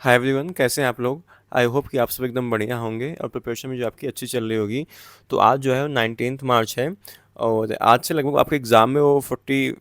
Hi everyone, कैसे हैं आप लोग। आई होप कि आप सब एकदम बढ़िया होंगे और प्रिपरेशन भी जो आपकी अच्छी चल रही होगी। तो आज जो है 19 मार्च है और आज से लगभग आपके एग्ज़ाम में वो 40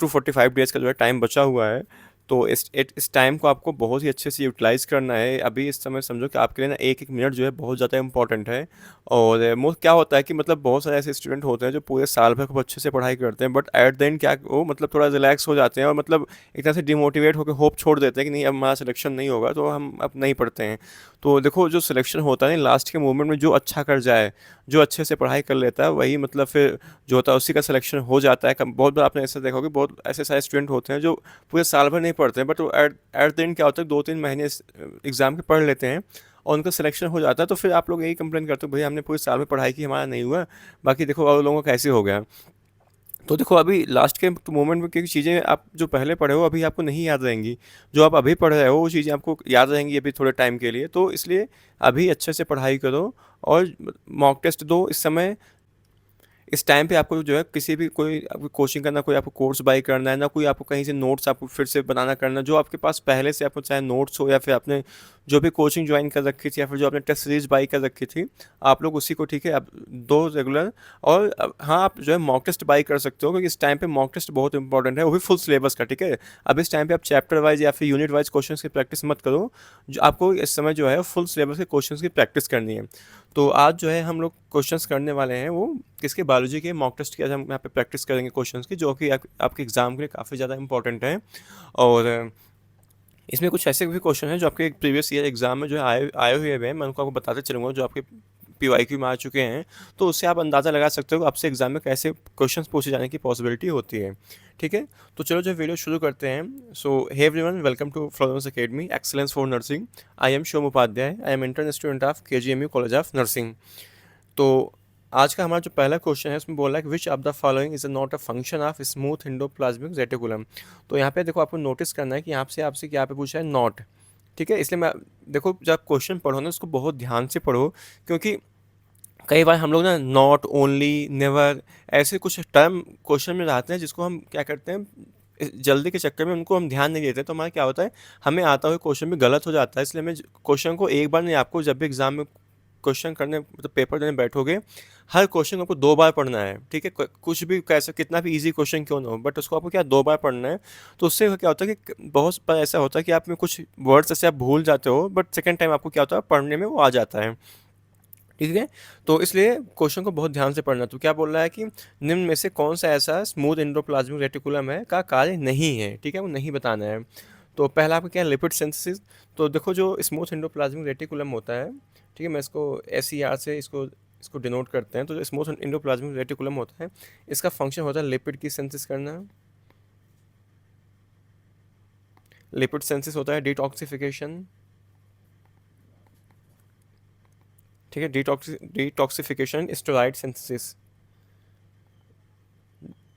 to 45 डेज़ का जो है टाइम बचा हुआ है। तो इस टाइम को आपको बहुत ही अच्छे से यूटिलाइज़ करना है। अभी इस समय समझो कि आपके लिए ना एक एक मिनट जो है बहुत ज़्यादा इंपॉर्टेंट है। और मोस्ट क्या होता है कि मतलब बहुत सारे ऐसे स्टूडेंट होते हैं जो पूरे साल भर खूब अच्छे से पढ़ाई करते हैं, बट एट द एंड क्या वो मतलब थोड़ा रिलैक्स हो जाते हैं और मतलब एक तरह से डिमोटिवेट होकर होप छोड़ देते हैं कि नहीं अब हमारा सिलेक्शन नहीं होगा तो हम अब नहीं पढ़ते हैं। तो देखो जो सिलेक्शन होता है ना लास्ट के मोमेंट में जो अच्छा कर जाए, जो अच्छे से पढ़ाई कर लेता है वही मतलब फिर जो होता है उसी का सिलेक्शन हो जाता है। बहुत बार आपने ऐसा देखा होगा, बहुत ऐसे सारे स्टूडेंट होते हैं जो पूरे साल भर नहीं पढ़ते हैं, बट वो एट एट द एंड क्या होता है 2-3 महीने एग्ज़ाम के पढ़ लेते हैं और उनका सिलेक्शन हो जाता है। तो फिर आप लोग यही कंप्लेन करते हो भैया हमने पूरे साल में पढ़ाई की, हमारा नहीं हुआ, बाकी देखो और लोगों का कैसे हो गया। तो देखो अभी लास्ट के मोमेंट में क्योंकि चीज़ें आप जो पहले पढ़े हो अभी आपको नहीं याद रहेंगी, जो आप अभी पढ़ रहे हो वो चीज़ें आपको याद रहेंगी अभी थोड़े टाइम के लिए। तो इसलिए अभी अच्छे से पढ़ाई करो और मॉक टेस्ट दो इस समय। इस टाइम पे आपको जो है किसी भी कोई आपको कोचिंग करना, कोई आपको कोर्स बाय करना है ना, कोई आपको कहीं से नोट्स आपको फिर से बनाना करना, जो आपके पास पहले से आपको चाहे नोट्स हो या फिर आपने जो भी कोचिंग ज्वाइन कर रखी थी या फिर जो आपने टेस्ट सीरीज बाई कर रखी थी, आप लोग उसी को ठीक है आप दो रेगुलर। और हाँ आप जो है मॉक टेस्ट बाई कर सकते हो क्योंकि इस टाइम पे मॉक टेस्ट बहुत इंपॉर्टेंट है, वो भी फुल सिलेबस का। ठीक है, अब इस टाइम पे आप चैप्टर वाइज या फिर यूनिट वाइज क्वेश्चन की प्रैक्टिस मत करो, जो आपको इस समय जो है फुल सिलेबस के क्वेश्चन की प्रैक्टिस करनी है। तो आज जो है हम लोग क्वेश्चंस करने वाले हैं वो किसके, बायोलॉजी के मॉक टेस्ट की आज हम यहाँ पे प्रैक्टिस करेंगे क्वेश्चंस की, जो कि आपके एग्जाम के लिए काफ़ी ज़्यादा इंपॉर्टेंट है। और इसमें कुछ ऐसे भी क्वेश्चन हैं जो आपके प्रीवियस ईयर एग्जाम में जो है आए आए हुए हैं, मैं उनको आपको बताते चलूँगा जो आपके PYQ में आ चुके हैं। तो उससे आप अंदाज़ा लगा सकते हो कि आपसे एग्जाम में कैसे क्वेश्चंस पूछे जाने की पॉसिबिलिटी होती है। ठीक है, तो चलो जो वीडियो शुरू करते हैं। So hey everyone, welcome to Florence Academy Excellence for Nursing. I am Shivam Upadhyay, I am intern student of KGMU college of nursing. तो आज का हमारा जो पहला क्वेश्चन है उसमें बोला है कि which of the following is not a function of smooth endoplasmic reticulum. तो यहाँ पे देखो आपको नोटिस करना है कि यहाँ से आपसे क्या पे पूछा है, नॉट। ठीक है, इसलिए मैं देखो जब क्वेश्चन पढ़ो ना उसको बहुत ध्यान से पढ़ो, क्योंकि कई बार हम लोग ना नॉट, ओनली, नेवर ऐसे कुछ टर्म क्वेश्चन में रहते हैं जिसको हम क्या करते हैं जल्दी के चक्कर में उनको हम ध्यान नहीं देते, तो हमारा क्या होता है हमें आता हुआ क्वेश्चन भी गलत हो जाता है। इसलिए हमें क्वेश्चन को एक बार नहीं, आपको जब भी एग्जाम में क्वेश्चन करने मतलब पेपर देने बैठोगे हर क्वेश्चन को आपको 2 बार पढ़ना है। ठीक है, कुछ भी कैसा कितना भी इजी क्वेश्चन क्यों ना हो, बट उसको आपको क्या 2 बार पढ़ना है। तो उससे क्या होता है कि बहुत बार ऐसा होता है कि आप में कुछ वर्ड्स ऐसे आप भूल जाते हो, बट सेकेंड टाइम आपको क्या होता है पढ़ने में वो आ जाता है। ठीक है, तो इसलिए क्वेश्चन को बहुत ध्यान से पढ़ना। तो क्या बोल रहा है कि निम्न में से कौन सा ऐसा स्मूथ एंडोप्लाज्मिक रेटिकुलम है का कार्य नहीं है। ठीक है, वो नहीं बताना है। तो पहला आपका क्या है, लिपिड सिंथेसिस। तो देखो जो स्मूथ एंडोप्लाज्मिक रेटिकुलम होता है, ठीक है, मैं इसको SER से इसको इसको डिनोट करते हैं। तो जो स्मूथ एंडोप्लाज्मिक रेटिकुलम होता है इसका फंक्शन होता है लिपिड की सिंथेसिस करना। लिपिड सिंथेसिस होता है डिटॉक्सिफिकेशन। ठीक है, डिटॉक्सिफिकेशन, स्टेरॉइड सिंथेसिस।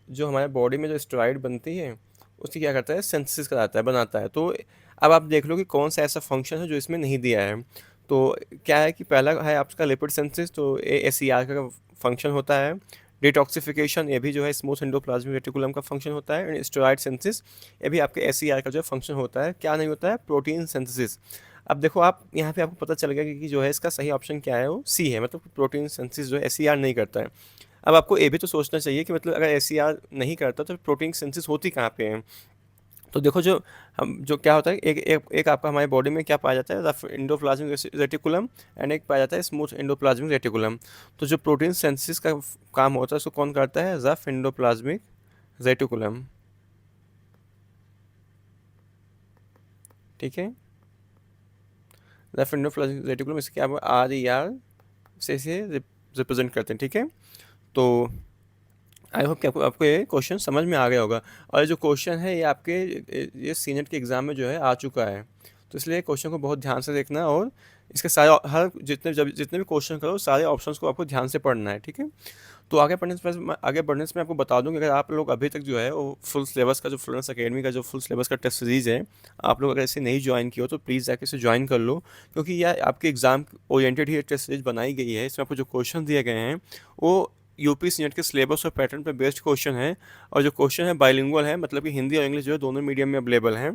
जो हमारे बॉडी में जो स्टेरॉइड बनती है उसकी क्या करता है, सिंथेसिस कराता है, बनाता है। तो अब आप देख लो कि कौन सा ऐसा फंक्शन है जो इसमें नहीं दिया है। तो क्या है कि पहला है आपका लिपिड सिंथेसिस, तो ASER का फंक्शन होता है। डिटॉक्सिफिकेशन ये भी जो है स्मूथ एंडोप्लाज्मिक रेटिकुलम का फंक्शन होता है। स्टेरॉइड सिंथेसिस ये भी आपके SER का जो फंक्शन होता है। क्या नहीं होता है, प्रोटीन सिंथेसिस। अब देखो आप यहाँ पे आपको पता चल गया कि जो है इसका सही ऑप्शन क्या है, वो C है, मतलब प्रोटीन सिंथेसिस जो है SER नहीं करता है। अब आपको ये भी तो सोचना चाहिए कि मतलब अगर SER नहीं करता तो प्रोटीन सिंथेसिस होती कहाँ पे है। तो देखो जो हम जो क्या होता है एक आपका हमारे बॉडी में क्या पाया जाता है, रफ एंडोप्लाज्मिक रेटिकुलम, एंड एक पाया जाता है स्मूथ एंडोप्लाज्मिक रेटिकुलम। तो जो प्रोटीन सिंथेसिस का काम होता है उसको कौन करता है, रफ एंडोप्लाज्मिक रेटिकुलम। ठीक है, रफ एंडोप्लाज्मिक रेटिकुलम इसे क्या RER से इसे रिप्रेजेंट करते हैं। ठीक है, तो आई होप कि आपको आपको ये क्वेश्चन समझ में आ गया होगा। और ये जो क्वेश्चन है ये आपके ये सीनेट के एग्ज़ाम में जो है आ चुका है। तो इसलिए क्वेश्चन को बहुत ध्यान से देखना और इसके सारे हर जितने भी क्वेश्चन करो सारे ऑप्शंस को आपको ध्यान से पढ़ना है। ठीक है, तो आगे बढ़ने से मैं आपको बता दूं कि अगर आप लोग अभी तक जो है वो फुल सिलेबस का जो फ्लोरेंस एकेडमी का जो फुल सिलेबस का टेस्ट सीरीज़ है, आप लोग अगर इसे नहीं ज्वाइन किए हो तो प्लीज़ जाके इसे ज्वाइन कर लो, क्योंकि यह आपके एग्ज़ाम ओरिएंटेड ही टेस्ट सीरीज बनाई गई है। इसमें आपको जो क्वेश्चन दिए गए हैं वो UPSC नेट के सिलेबस और पैटर्न पर बेस्ड क्वेश्चन है। और जो क्वेश्चन है बाइलिंगुअल है, मतलब कि हिंदी और इंग्लिश जो है दोनों मीडियम में अवेलेबल हैं।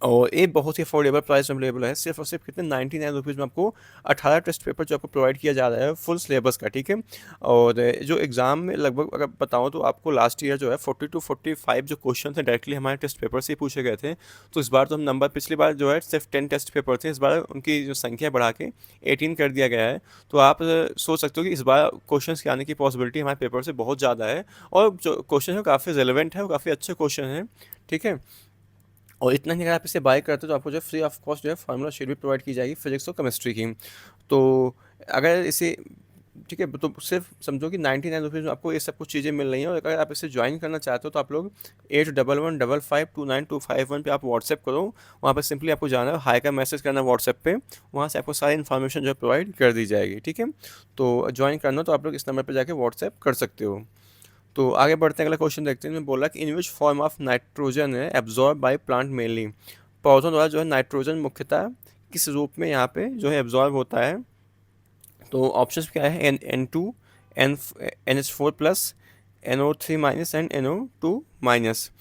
और ये बहुत ही अफोर्डेबल प्राइस में अवेलेबल है, सिर्फ और सिर्फ कितने 99 रुपीज़ में आपको 18 टेस्ट पेपर जो आपको प्रोवाइड किया जा रहा है फुल सिलेबस का, ठीक है। और जो एग्ज़ाम में लगभग अगर बताऊँ तो आपको लास्ट ईयर जो है 40 to 45 जो क्वेश्चन थे डायरेक्टली हमारे टेस्ट पेपर से ही पूछे गए थे। तो इस बार तो हम नंबर, पिछली बार जो है सिर्फ 10 टेस्ट पेपर थे, इस बार उनकी जो संख्या बढ़ा के 18 कर दिया गया है। तो आप सोच सकते हो कि इस बार क्वेश्चन के आने की पॉसिबिलिटी हमारे पेपर से बहुत ज़्यादा है, और जो क्वेश्चन है काफ़ी रेलिवेंट है और काफ़ी अच्छे क्वेश्चन हैं, ठीक है। और इतना ही अगर आप इसे बाय करते हो तो आपको जो है फ्री ऑफ कॉस्ट जो है फार्मूला शीट भी प्रोवाइड की जाएगी फिजिक्स और केमिस्ट्री की। तो अगर इसे, ठीक है, तो सिर्फ समझो कि 99 रुपीज़ में आपको ये सब कुछ चीज़ें मिल रही हैं। और अगर आप इसे ज्वाइन करना चाहते हो तो आप लोग 8115529251 पे आप व्हाट्सएप करो। वहाँ पर सिंपली आपको जाना है, हाई का मैसेज करना है व्हाट्सएप पे, वहाँ से आपको सारी इन्फॉर्मेशन जो है प्रोवाइड कर दी जाएगी, ठीक है। तो ज्वाइन करना हो तो आप लोग इस नंबर पर जाके व्हाट्सएप कर सकते हो। तो आगे बढ़ते हैं, अगला क्वेश्चन देखते हैं। बोला कि इन विच फॉर्म ऑफ नाइट्रोजन है एब्जॉर्ब बाय प्लांट मेनली, पौधों द्वारा जो है नाइट्रोजन मुख्यतः किस रूप में यहाँ पे जो है एब्जॉर्ब होता है। तो ऑप्शंस क्या है, N2, NH4+, NO3- and NO2-।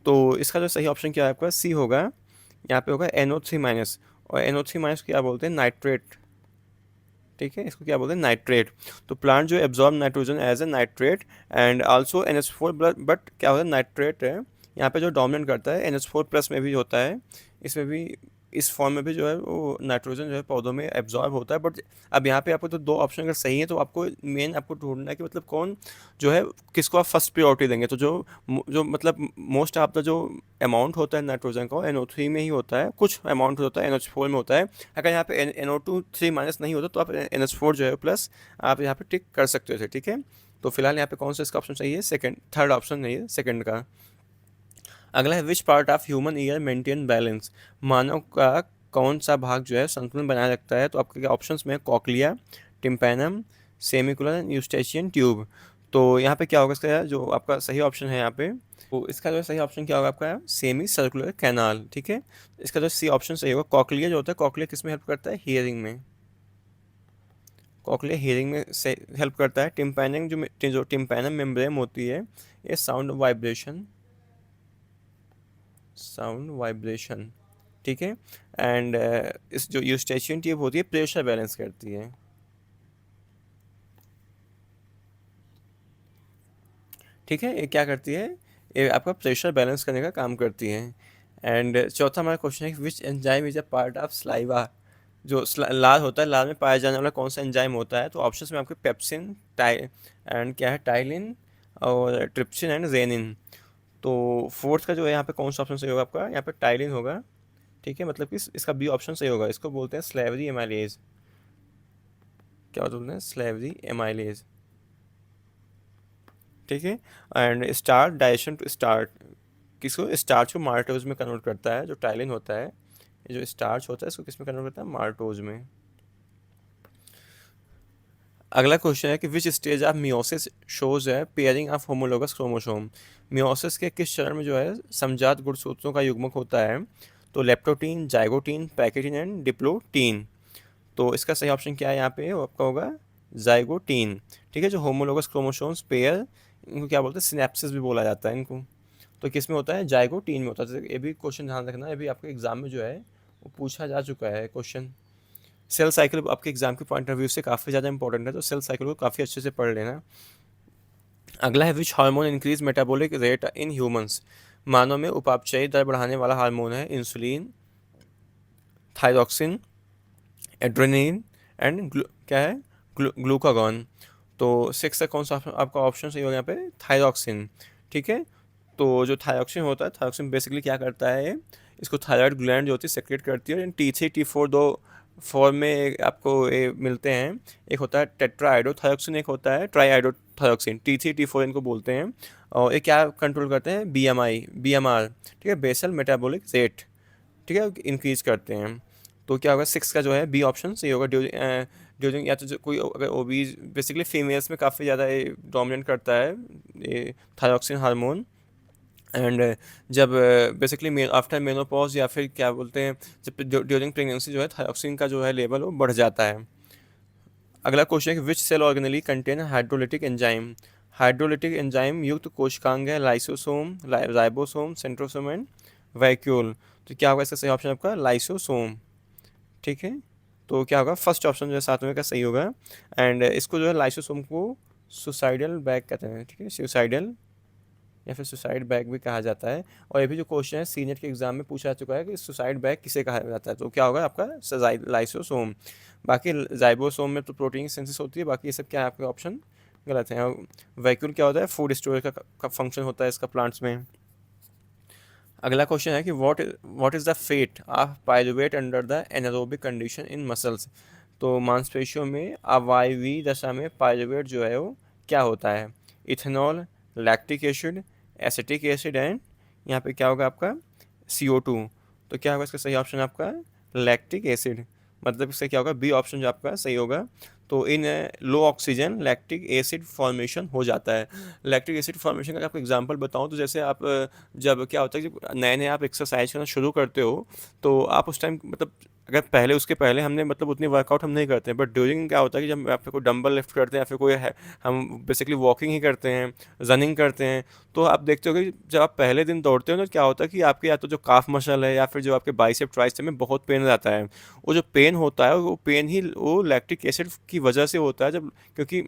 तो इसका जो सही ऑप्शन क्या है आपका, सी होगा। यहाँ पे होगा NO3-। और NO3- क्या बोलते हैं, नाइट्रेट, ठीक है, इसको क्या बोलते हैं, नाइट्रेट। तो प्लांट जो absorb nitrogen as a nitrate and also NH4, but क्या होता है, नाइट्रेट है यहाँ पे जो डोमिनेट करता है, NH4+ में भी होता है, इसमें भी, इस फॉर्म में भी जो है वो नाइट्रोजन जो है पौधों में एब्जॉर्ब होता है। बट अब यहाँ पे आपको तो दो ऑप्शन अगर सही है तो आपको मेन आपको ढूंढना है कि मतलब कौन जो है, किसको आप फर्स्ट प्रायोरिटी देंगे। तो जो मतलब मोस्ट ऑफ द जो अमाउंट होता है नाइट्रोजन का NO3 में ही होता है, कुछ अमाउंट होता है NH4 में होता है। अगर यहाँ पे NO2 3- नहीं होता तो आप NH4 जो है प्लस आप यहाँ पे टिक कर सकते थे, ठीक है। तो फिलहाल यहाँ पे कौन सा इसका ऑप्शन सही है, सेकंड, थर्ड ऑप्शन नहीं है, सेकंड का। अगला है which part of human ear maintain balance, मानव का कौन सा भाग जो है संतुलन बनाए रखता है। तो आपके क्या ऑप्शंस में, कॉकलिया, टिम्पैनम, सेमिकुलर, यूस्टेशियन ट्यूब। तो यहाँ पे क्या होगा इसका, जो आपका सही ऑप्शन है यहाँ पे, तो इसका जो सही ऑप्शन क्या होगा आपका, सेमी सर्कुलर कैनाल, ठीक है। इसका जो सी ऑप्शन सही होगा, कॉकलिया जो होता है, कॉकलिया किस में हेल्प करता है, हियरिंग में, कॉकलिया हियरिंग में से हेल्प करता है। टिम्पैनिंग जो टिम्पैनम मेम्ब्रेन होती है, ये साउंड वाइब्रेशन, ठीक है। एंड इस जो यूस्टेशियन ट्यूब होती है, प्रेशर बैलेंस करती है, ठीक है। ये क्या करती है, ये आपका प्रेशर बैलेंस करने का काम करती है। एंड चौथा हमारा क्वेश्चन है, which enzyme is a part of saliva, जो लाल होता है, लाल में पाया जाने वाला कौन सा एंजाइम होता है। तो ऑप्शंस में आपके पेप्सिन, टाइ एंड क्या है, टाइलिन, और ट्रिप्सिन एंड रेनिन। तो फोर्थ का जो है यहाँ पे कौन सा ऑप्शन सही होगा आपका, यहाँ पे टाइलिन होगा, ठीक है। मतलब कि इसका बी ऑप्शन सही होगा। इसको बोलते हैं स्लेवरी एमाइलेज, क्या बोलते हैं, स्लेवरी एमाइलेज, ठीक है। And start digestion to start, किसको, स्टार्च को माल्टोज में कन्वर्ट करता है, जो टाइलिन होता है, ये जो स्टार्च होता है इसको किस में कन्वर्ट करता है, माल्टोज में। अगला क्वेश्चन है कि which stage of meiosis shows है pairing of homologous chromosome, meiosis के किस चरण में जो है समजात गुणसूत्रों का युग्मक होता है। तो leptotene, zygotene, pachytene and diplotene. तो इसका सही ऑप्शन क्या है यहाँ पे, वो आपका होगा जाइगोटीन, ठीक है। जो होमोलोगस क्रोमोसोम्स पेयर, इनको क्या बोलते हैं, सिनेप्सिस भी बोला जाता है इनको। तो किस में होता है, जाइगोटीन में होता है। ये भी क्वेश्चन ध्यान रखना, ये भी आपके एग्जाम में जो है वो पूछा जा चुका है क्वेश्चन। सेल साइकिल आपके एग्जाम के पॉइंट ऑफ व्यू से काफ़ी ज़्यादा इंपॉर्टेंट है, तो सेल साइकिल को काफ़ी अच्छे से पढ़ लेना। अगला है which hormone increase metabolic rate in humans, मानव में उपापचयी दर बढ़ाने वाला हार्मोन है इंसुलिन, थायरॉक्सिन, एड्रेनालिन एंड क्या है, ग्लूकागॉन। तो सिक्स का कौन सा आपका ऑप्शन सही होगा यहाँ पे, थायरॉक्सिन, ठीक है। तो जो थायरॉक्सिन होता है, थायरॉक्सिन बेसिकली क्या करता है, इसको थायराइड ग्लैंड जो होती है सेक्रेट करती है। T3 T4 दो फॉर्म में आपको ये मिलते हैं, एक होता है टेट्राआइडोथायरॉक्सिन, एक होता है ट्राईआइडोथायरॉक्सिन, T3 T4 इनको बोलते हैं। और ये क्या कंट्रोल करते हैं, BMR, ठीक है, बेसल मेटाबॉलिक रेट, ठीक है, इंक्रीज करते हैं। तो क्या होगा, सिक्स का जो है बी ऑप्शन सही होगा, ड्यूरिंग या तो कोई अगर ओबीज, बेसिकली फीमेल्स में काफ़ी ज़्यादा ये डोमिनेट करता है ये थायरॉक्सिन हार्मोन। एंड जब बेसिकली आफ्टर मेनोपॉज या फिर क्या बोलते हैं, जब ड्यूरिंग प्रेगनेंसी जो है थायरॉक्सिन का जो है लेवल वो बढ़ जाता है। अगला क्वेश्चन है कि which cell organelle contain hydrolytic enzyme, hydrolytic enzyme युक्त कोशिकांग है lysosome, ribosome, centrosome and vacuole. तो क्या होगा इसका सही ऑप्शन आपका लाइसोसोम। ठीक है, तो क्या होगा फर्स्ट ऑप्शन जो है 7वें का सही होगा। एंड इसको जो है लाइसोसोम को सुसाइडल बैग कहते हैं। ठीक है, सुसाइडल या फिर सुसाइड बैग भी कहा जाता है। और ये भी जो क्वेश्चन है सीनेट के एग्जाम में पूछा जा चुका है कि सुसाइड बैग किसे कहा जाता है, तो क्या होगा आपका लाइसोसोम। बाकी जाइबोसोम में तो प्रोटीन सिंथेसिस होती है, बाकी ये सब क्या है आपके ऑप्शन गलत है। और वैक्यूल क्या होता है, फूड स्टोरेज का फंक्शन होता है इसका प्लांट्स में। अगला क्वेश्चन है कि what is the fate of pyruvate under the anaerobic condition in muscles. तो मांसपेशियों में अवायवीय दशा में पाइरुवेट जो है वो क्या होता है, ethanol, lactic acid, acetic acid and यहाँ पे क्या होगा आपका CO2। तो क्या होगा इसका सही ऑप्शन आपका लैक्टिक एसिड, मतलब इससे क्या होगा बी ऑप्शन जो आपका सही होगा। तो इन लो ऑक्सीजन लैक्टिक एसिड फॉर्मेशन हो जाता है। लैक्टिक एसिड फॉर्मेशन का आपको एग्जांपल बताऊं तो जैसे आप जब क्या होता है, जब नए नए आप एक्सरसाइज करना शुरू करते हो तो आप उस टाइम मतलब अगर पहले उसके पहले हमने मतलब उतनी वर्कआउट हम नहीं करते हैं, बट ड्यूरिंग क्या होता है कि जब आप कोई डंबल लिफ्ट करते हैं या फिर कोई है, हम बेसिकली वॉकिंग ही करते हैं, रनिंग करते हैं, तो आप देखते हो कि जब आप पहले दिन दौड़ते हो तो क्या होता है कि आपके या तो जो काफ मसल है या फिर जो आपके बाइसेप ट्राइसेप में बहुत पेन रहता है। वो जो पेन होता है वो पेन ही वो लैक्टिक एसिड की वजह से होता है, जब क्योंकि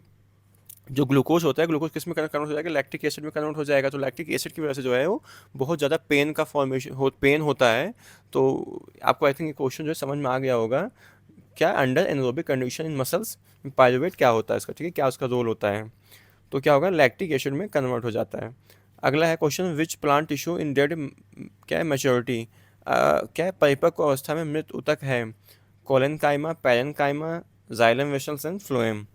जो ग्लूकोज होता है, ग्लूकोज किस में कन्वर्ट हो जाएगा, लैक्टिक एसिड में कन्वर्ट हो जाएगा। तो लैक्टिक एसिड की वजह से जो है वो बहुत ज़्यादा पेन का फॉर्मेशन पेन होता है। तो आपको आई थिंक ये क्वेश्चन जो है समझ में आ गया होगा, क्या under anaerobic condition in muscles pyruvate क्या होता है इसका, ठीक है, क्या उसका रोल होता है। तो क्या होगा लैक्टिक एसिड में कन्वर्ट हो जाता है। अगला है question which plant tissue in dead क्या है मैच्योरिटी, क्या है परिपक्व अवस्था में मृत उतक है, collenchyma, parenchyma, xylem vessels and phloem.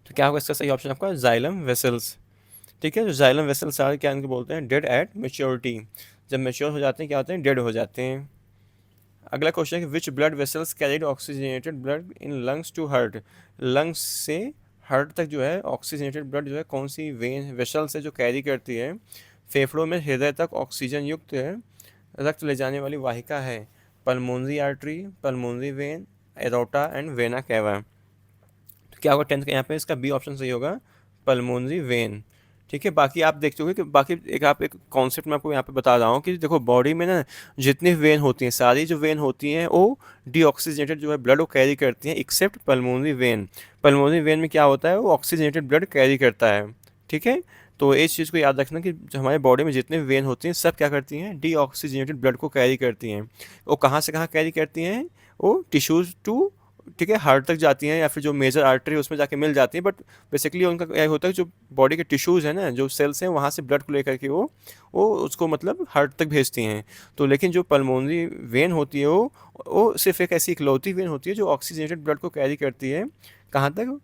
तो क्या होगा इसका सही ऑप्शन आपका जाइलम वेसल्स। ठीक है, जो जाइलम वेसल्स सारे क्या इनको बोलते हैं डेड एट मेच्योरिटी, जब मेच्योर हो जाते हैं क्या होते हैं डेड हो जाते हैं। अगला क्वेश्चन है कि which blood vessels carried oxygenated blood in lungs to heart, lungs से हार्ट तक जो है ऑक्सीजनेटेड ब्लड जो है कौन सी वेन वेसल से जो कैरी करती है, फेफड़ों में हृदय तक ऑक्सीजन युक्त रक्त ले जाने वाली वाहिका है, pulmonary artery, pulmonary vein, aorta and vena cava. तो क्या होगा 10th का यहाँ पे इसका बी ऑप्शन सही होगा पल्मोनरी वेन। ठीक है, बाकी आप देखते हो कि बाकी एक कॉन्सेप्ट मैं आपको यहाँ पे बता रहा हूँ कि देखो बॉडी में ना जितनी वेन होती हैं, सारी जो वेन होती हैं वो डीऑक्सीजनेटेड जो है ब्लड वो कैरी करती हैं accept pulmonary vein. Pulmonary vein में क्या होता है वो ऑक्सीजनेटेड ब्लड कैरी करता है। ठीक है, तो इस चीज़ को याद रखना कि जो हमारे बॉडी में जितने वेन होती हैं सब क्या करती हैं डीऑक्सीजनेटेड ब्लड को कैरी करती हैं। वो कहाँ से कहाँ कैरी करती हैं, वो टिश्यूज़ टू, ठीक है, हार्ट तक जाती हैं या फिर जो मेजर आर्टरी उसमें जाके मिल जाती है, बट बेसिकली उनका क्या होता है जो बॉडी के टिश्यूज़ हैं ना, जो सेल्स हैं वहाँ से ब्लड को लेकर के वो उसको मतलब हार्ट तक भेजती हैं। तो लेकिन जो पल्मोनरी वेन होती है वो सिर्फ एक ऐसी इकलौती वेन होती है जो ऑक्सीजनेटेड ब्लड को कैरी करती है कहाँ तक,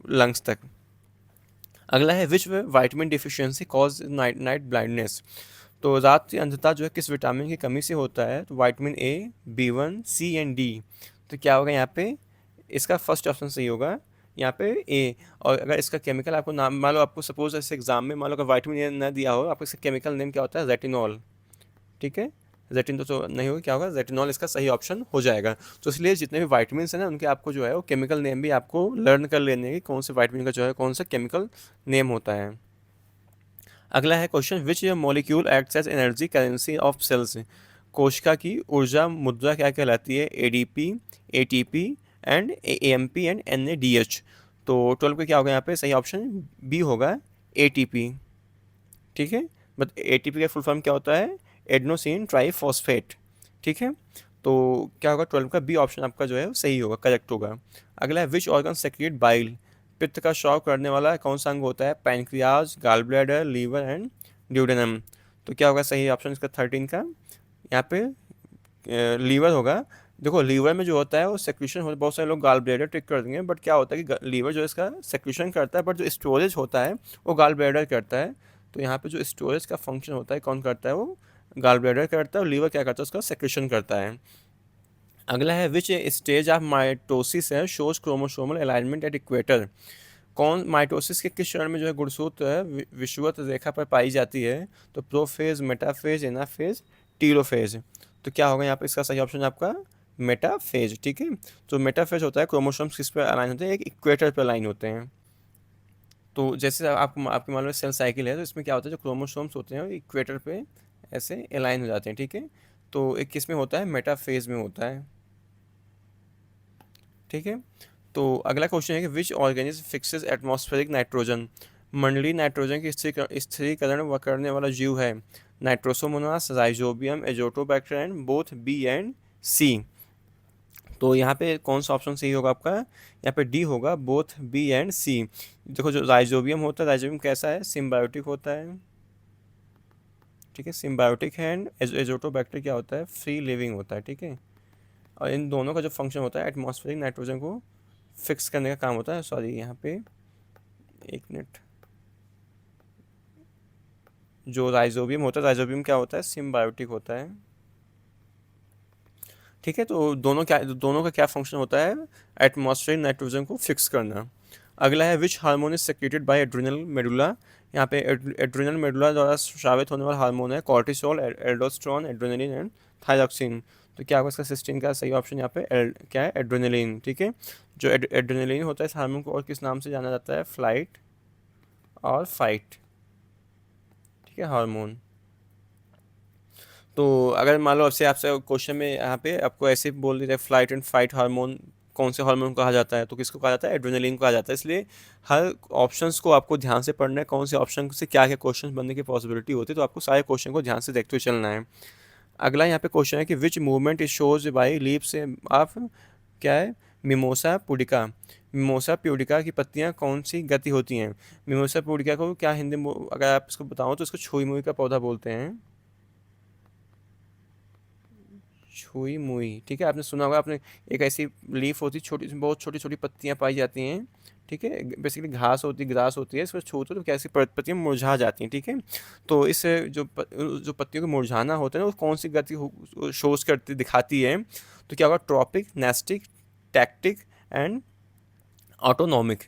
लंग्स तक। अगला है विच vitamin deficiency cause night night blindness. तो रात की अंधता जो है किस विटामिन की कमी से होता है, तो vitamin A, B1, C and D। तो क्या होगा यहाँ पे इसका फर्स्ट ऑप्शन सही होगा यहाँ पे ए। और अगर इसका केमिकल आपको नाम मान लो, आपको सपोज ऐसे एग्जाम में मान लो अगर विटामिन ए ना दिया हो, आपको इसका केमिकल नेम क्या होता है रेटिनॉल। ठीक है, रेटिन तो नहीं होगा, क्या होगा रेटिनॉल इसका सही ऑप्शन हो जाएगा। तो इसलिए जितने भी वाइटामिन हैं ना उनके आपको जो है वो केमिकल नेम भी आपको लर्न कर लेने की कौन से वाइटामिन का जो है कौन सा केमिकल नेम होता है। अगला है question which molecule acts as energy currency of cells. कोशिका की ऊर्जा मुद्रा क्या कहलाती है, ADP, ATP and AMP and NADH। तो 12 का क्या होगा यहाँ पे सही ऑप्शन बी होगा ATP। ठीक है, बट ATP का फुल फॉर्म क्या होता है, एडनोसिन ट्राईफॉस्फेट। ठीक है, तो क्या होगा 12 का बी ऑप्शन आपका जो है वो सही होगा, करेक्ट होगा। अगला है विच ऑर्गन सेक्रेट बाइल, पित्त का स्राव करने वाला कौन सा अंग होता है, pancreas, gall bladder, liver and duodenum. तो क्या होगा सही ऑप्शन इसका 13 का यहाँ पे लीवर होगा। देखो लीवर में जो होता है वो सेक्रेशन होता है, बहुत सारे लोग गॉल ब्लैडर टिक कर देंगे, बट क्या होता है कि लीवर जो है इसका सेक्रेशन करता है, बट जो स्टोरेज होता है वो गॉल ब्लैडर करता है। तो यहाँ पे जो स्टोरेज का फंक्शन होता है कौन करता है, वो गॉल ब्लैडर करता है, और लीवर क्या करता है उसका सेक्रेशन करता है। अगला है विच स्टेज ऑफ माइटोसिस है shows chromosomal alignment at equator. कौन माइटोसिस के किस चरण में जो है गुणसूत्र है विषुवत रेखा पर पाई जाती है, तो प्रोफेज, मेटाफेज, एनाफेज, टीलोफेज। तो क्या होगा यहाँ पे इसका सही ऑप्शन आपका मेटाफेज। ठीक है, तो मेटाफेज होता है क्रोमोसोम्स किस पर अलाइन होते हैं, एक इक्वेटर पर अलाइन होते हैं। तो जैसे आपके मान लो सेल साइकिल है, तो इसमें क्या होता है जो क्रोमोसोम्स होते हैं वो इक्वेटर पे ऐसे अलाइन हो जाते हैं। ठीक है, तो एक किस में होता है, मेटाफेज में होता है। ठीक है, तो अगला क्वेश्चन है कि which organism fixes atmospheric nitrogen, मंडलीय नाइट्रोजन की स्थिरीकरण करने वाला जीव है। Nitrosomonas, Rhizobium, Azotobacter and both B and C. तो यहाँ पे कौन सा ऑप्शन सही होगा आपका, यहाँ पे डी होगा, बोथ बी एंड सी। देखो जो राइजोबियम होता है, राइजोबियम कैसा है, सिम्बायोटिक होता है। ठीक है, सिम्बायोटिक है। एंड एजोटोबैक्टर क्या होता है, फ्री लिविंग होता है। ठीक है, और इन दोनों का जो फंक्शन होता है एटमॉस्फेरिक नाइट्रोजन को फिक्स करने का काम होता है। सॉरी, यहाँ पे एक मिनट, जो राइजोबियम होता है, राइजोबियम क्या होता है, सिम्बायोटिक होता है। ठीक है, तो दोनों का क्या फंक्शन होता है, एटमॉस्फेरिक नाइट्रोजन को फिक्स करना। अगला है which hormone is secreted bye adrenal medulla. यहाँ पे एड्रिनल मेडुला द्वारा स्रावित होने वाला हार्मोन है cortisol, aldosterone, adrenaline and thyroxine. तो क्या होगा इसका सिस्टीन का सही ऑप्शन यहाँ पे क्या है, एड्रेनलिन। ठीक है, जो एड्रेनलिन होता है इस हार्मोन को और किस नाम से जाना जाता है, फ्लाइट और फाइट। ठीक है, हार्मोन। तो अगर मान लो आपसे क्वेश्चन में यहाँ पे आपको ऐसे बोल दिया जाए फ्लाइट एंड फाइट हार्मोन कौन से हार्मोन को कहा जाता है, तो किसको कहा जाता है, एड्रेनलिन को कहा जाता है। इसलिए हर ऑप्शंस को आपको ध्यान से पढ़ना है, कौन से ऑप्शन से क्या क्या क्वेश्चन बनने की पॉसिबिलिटी होती है, तो आपको सारे क्वेश्चन को ध्यान से देखते हुए चलना है। अगला यहाँ पे क्वेश्चन है कि विच movement is shows by leaves of, क्या है, मिमोसा पुडिका। मिमोसा प्यूडिका की पत्तियाँ कौन सी गति होती हैं। मिमोसा पुडिका को क्या हिंदी में अगर आप इसको बताओ तो इसको छुई मुई का पौधा बोलते हैं, छुई मुई। ठीक है, आपने सुना होगा, आपने एक ऐसी लीफ होती, छोटी बहुत छोटी छोटी पत्तियां पाई जाती हैं। ठीक है, बेसिकली घास होती, ग्रास होती है, इसको छूते तो कैसी पत्तियां मुरझा जाती हैं। ठीक है, तो इस जो पत्तियों को मुरझाना होता है ना, वो कौन सी गति शोज करती दिखाती है, तो क्या होगा, tropic, nastic, tactic and autonomic.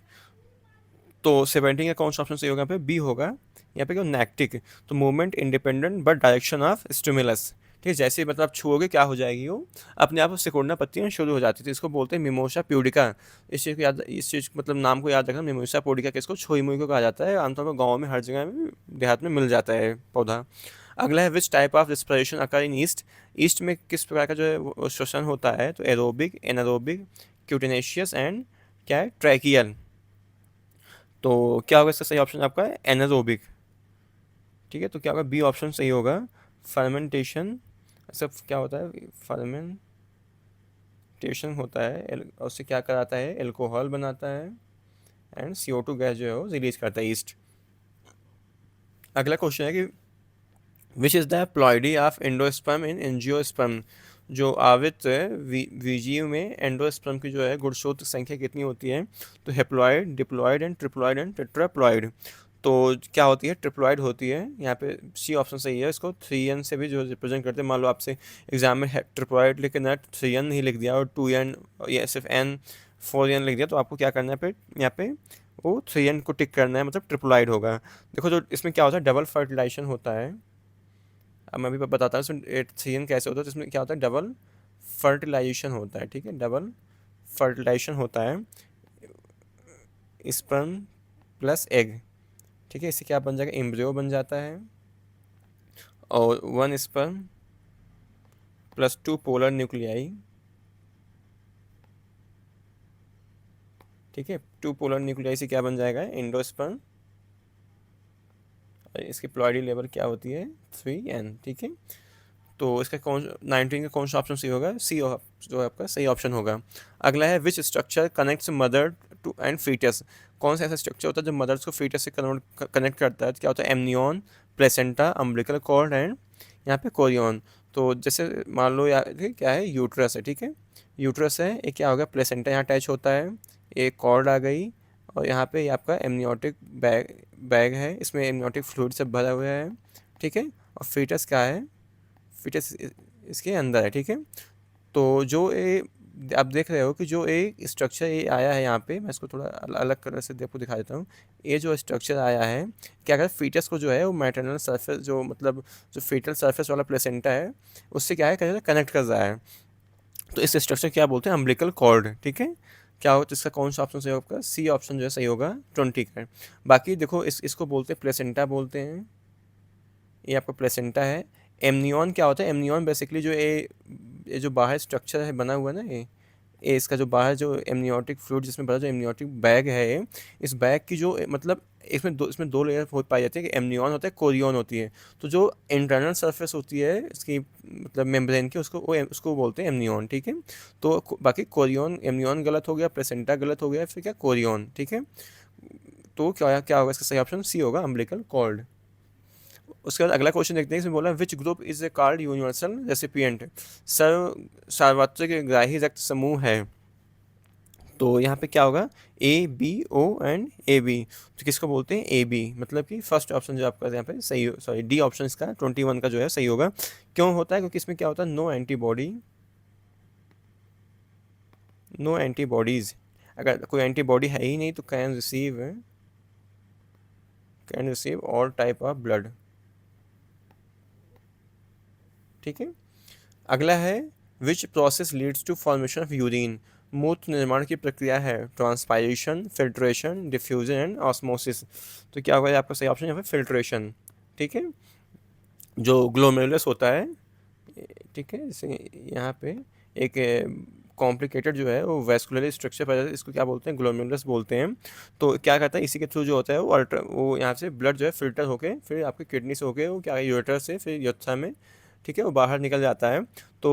तो 17 का कौन सा ऑप्शन सही होगा, यहाँ पे बी होगा, यहाँ पे क्या, नेक्टिक। तो movement independent but direction of stimulus. ठीक है, जैसे ही मतलब आप छुओगे क्या हो जाएगी, वो अपने आप सिकुड़ना, पत्तियां शुरू हो जाती थी। इसको बोलते हैं मिमोसा प्यूडिका। इस चीज़ मतलब नाम को याद रखना, मिमोसा प्यूडिका किसको, छुई मुई को कहा जाता है। आमतौर पर गाँव में हर जगह में देहात में मिल जाता है पौधा। अगला है which type of respiration occur in east. East में किस प्रकार का जो है वो श्वसन होता है, तो एरोबिक, एनारोबिक, क्यूटेनेशियस एंड क्या है, ट्रैकियल। तो क्या होगा इसका सही ऑप्शन आपका है एनारोबिक। ठीक है, तो क्या होगा, बी ऑप्शन सही होगा, फर्मेंटेशन। सब क्या होता है, फर्मेंटेशन होता है, और उससे क्या कराता है, एल्कोहल बनाता है एंड CO2 गैस जो है वो रिलीज करता है ईस्ट। अगला क्वेश्चन है कि which is the ploidy of endosperm in angiosperm. जो आवृत वीजीव में एंडोस्पर्म की जो है गुणसूत्र संख्या कितनी होती है, तो haploid, diploid and triploid and tetraploid. तो क्या होती है, ट्रिप्लॉइड होती है। यहाँ पे सी ऑप्शन सही है, इसको 3N से भी जो रिप्रेजेंट करते हैं। मान लो आपसे एग्जाम में ट्रिप्लॉइड लिख के ना 3N नहीं लिख दिया और 2N या सिर्फ N 4N लिख दिया, तो आपको क्या करना है, पे यहाँ पे वो 3N को टिक करना है, मतलब ट्रिप्लॉइड होगा। देखो जो इसमें क्या होता है, डबल फर्टिलाइजेशन होता है। अब मैं अभी बताता हूँ इसमें 3N कैसे होता है, तो इसमें क्या होता है, डबल फर्टिलाइजेशन होता है। ठीक है, डबल फर्टिलाइजेशन होता है, स्पर्म प्लस एग। ठीक है, इससे क्या बन जाएगा, एम्ब्रियो बन जाता है, और 1 स्पर्म प्लस 2 पोलर न्यूक्लियाई। ठीक है, 2 पोलर न्यूक्लियाई से क्या बन जाएगा, एंडोस्पर्म। और इसकी प्लॉइडी लेवल क्या होती है, 3N। ठीक है, तो इसका 19 का कौन सा ऑप्शन सही होगा, सी जो है आपका सही ऑप्शन होगा। अगला है which structure connects mother to and foetus. कौन सा ऐसा स्ट्रक्चर होता है जो मदर्स को फीटस से कनेक्ट करता है, तो क्या होता है, amnion, placenta, umbilical cord and यहाँ पे कोरियन। तो जैसे मान लो यार क्या है, यूट्रस है। ठीक है, यूट्रस है, एक क्या होगा, प्लेसेंटा यहाँ अटैच होता है, एक कॉर्ड आ गई, और यहाँ पे आपका एमनियोटिक बैग बैग है, इसमें एमनियोटिक फ्लूइड से भरा हुआ है। ठीक है, और फीटस क्या है, फिटस इसके अंदर है। ठीक है, तो जो ए आप देख रहे हो कि जो एक स्ट्रक्चर ये आया है यहाँ पे, मैं इसको थोड़ा अलग कलर से आपको दिखा देता हूँ। ये जो स्ट्रक्चर आया है, क्या अगर फीटस को जो है वो मैटरनल सरफेस, जो मतलब जो फीटल सरफेस वाला प्लेसेंटा है, उससे क्या है, कनेक्ट कर रहा है। तो इस स्ट्रक्चर क्या बोलते हैं, अम्बिलिकल कॉर्ड। ठीक है, क्या हो, तो इसका कौन सा ऑप्शन सही होगा, सी ऑप्शन जो है सही होगा, 20 का। बाकी देखो इसको बोलते हैं प्लेसेंटा बोलते हैं, ये आपका प्लेसेंटा है। एमनियॉन क्या होता है? एमनियॉन बेसिकली जो ये जो बाहर स्ट्रक्चर है बना हुआ है ना, ये इसका जो बाहर जो एमनियोटिक फ्लूइड जिसमें भरा जो एमनियोटिक बैग है ये, इस बैग की जो मतलब इसमें दो लेयर हो पाई जाती है कि एमनियॉन होता है, कोरियन होती है। तो जो इंटरनल सरफेस होती है इसकी मतलब मेम्ब्रेन की, उसको बोलते हैं एमनियॉन, ठीक है। तो बाकी कोरियन एमनियॉन गलत हो गया, प्लेसेंटा गलत हो गया, फिर क्या कोरियन, ठीक है। तो क्या क्या होगा इसका सही ऑप्शन? सी होगा, अम्बिलिकल कॉर्ड। उसके बाद अगला क्वेश्चन देखते हैं, इसमें बोला which group is a card universal recipient. सार्वत्रिक ग्राही रक्त समूह है। तो यहाँ पे क्या होगा? A B O and A B. तो किसको बोलते हैं? ए बी, मतलब कि फर्स्ट ऑप्शन जो आपका यहाँ पे सही, सॉरी डी ऑप्शन इसका 21 का जो है सही होगा। क्यों होता है? क्योंकि इसमें क्या होता है? No antibody, no antibodies. अगर कोई एंटीबॉडी है ही नहीं तो can receive all type of blood, ठीक है। अगला है which process leads to formation of urine. मूत्र निर्माण की प्रक्रिया है transpiration, filtration, diffusion and osmosis. तो क्या होगा आपका सही ऑप्शन? यहाँ पे फिल्ट्रेशन, ठीक है। जो ग्लोमेरुलस होता है, ठीक है, जैसे यहाँ पे एक कॉम्प्लिकेटेड जो है वो वेस्कुलर स्ट्रक्चर पैदा, इसको क्या बोलते हैं? ग्लोमेरुलस बोलते हैं। तो क्या करता है, इसी के थ्रू जो होता है वो यहाँ से ब्लड जो है फिल्टर होके फिर आपकी किडनी से होके वो क्या है, यूरेटर से फिर यथा में, ठीक है, वो बाहर निकल जाता है। तो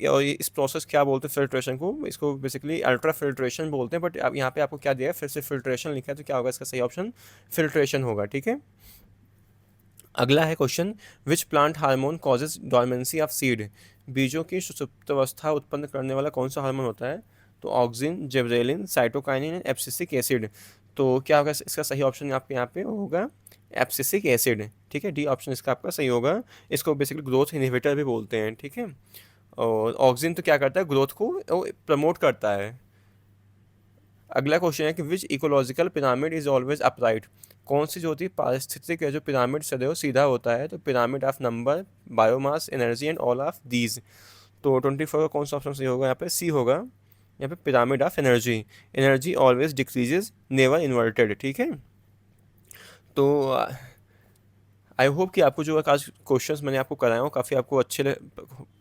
और इस प्रोसेस क्या बोलते हैं? फिल्ट्रेशन को, इसको बेसिकली अल्ट्रा फिल्ट्रेशन बोलते हैं। बट अब यहाँ पे आपको क्या दिया है? फिर से फिल्ट्रेशन लिखा है, तो क्या होगा इसका सही ऑप्शन? फिल्ट्रेशन होगा, ठीक है। अगला है question which plant hormone causes dormancy of seed. बीजों की सुसुप्तावस्था उत्पन्न करने वाला कौन सा हार्मोन होता है? तो auxin, gibberellin, cytokinin, abscisic acid. तो क्या होगा इसका सही ऑप्शन? आपके यहाँ पे होगा एब्सिसिक एसिड, ठीक है। डी ऑप्शन इसका आपका सही होगा। इसको बेसिकली ग्रोथ इनहिबिटर भी बोलते हैं, ठीक है। और ऑक्सिन तो क्या करता है? ग्रोथ को प्रमोट करता है। अगला क्वेश्चन है कि which ecological pyramid is always upright. कौन सी जो होती है पारिस्थितिक है जो पिरामिड सदैव सीधा होता है? तो pyramid of number, biomass, energy and all of these. तो 24 का कौन सा ऑप्शन सही होगा? यहाँ पे सी होगा, यहाँ पे pyramid of energy. Energy always decreases, never inverted, ठीक है। तो आई होप कि आपको जो आज क्वेश्चंस मैंने आपको कराए हो काफ़ी आपको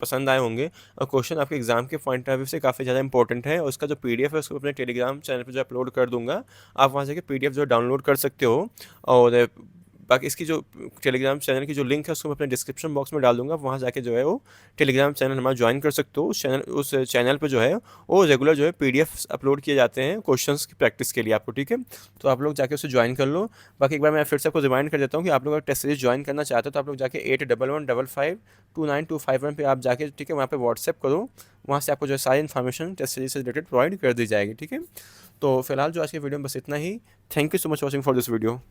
पसंद आए होंगे, और क्वेश्चन आपके एग्जाम के पॉइंट ऑफ व्यू से काफ़ी ज़्यादा इंपॉर्टेंट है। और उसका जो पीडीएफ है उसको अपने टेलीग्राम चैनल पर जो अपलोड कर दूंगा, आप वहाँ से पीडीएफ जो डाउनलोड कर सकते हो। और बाकी इसकी जो टेलीग्राम चैनल की जो लिंक है उसको मैं अपने डिस्क्रिप्शन बॉक्स में डाल दूंगा, वहाँ जाके जो है वो टेलीग्राम चैनल हमारा ज्वाइन कर सकते हो। उस चैनल पर जो है वो रेगुलर जो है पीडीएफ अपलोड किए जाते हैं क्वेश्चंस की प्रैक्टिस के लिए आपको, ठीक है। तो आप लोग जाके उसे ज्वाइन कर लो। बाकी एक बार मैं फिर से आपको रिमाइंड कर देता हूँ कि आप लोग अगर टेस्ट सीरीज ज्वाइन करना चाहते हो तो आप लोग जाके 8115529251 पे आप जाके, ठीक है, वहाँ पे व्हाट्सएप करो। वहाँ से आपको जो है सारी इन्फॉर्मेशन टेस्ट सीरीज से रिलेटेड प्रोवाइड कर दी जाएगी, ठीक है। तो फिलहाल जो आज की वीडियो में बस इतना ही। Thank you so much watching for this video.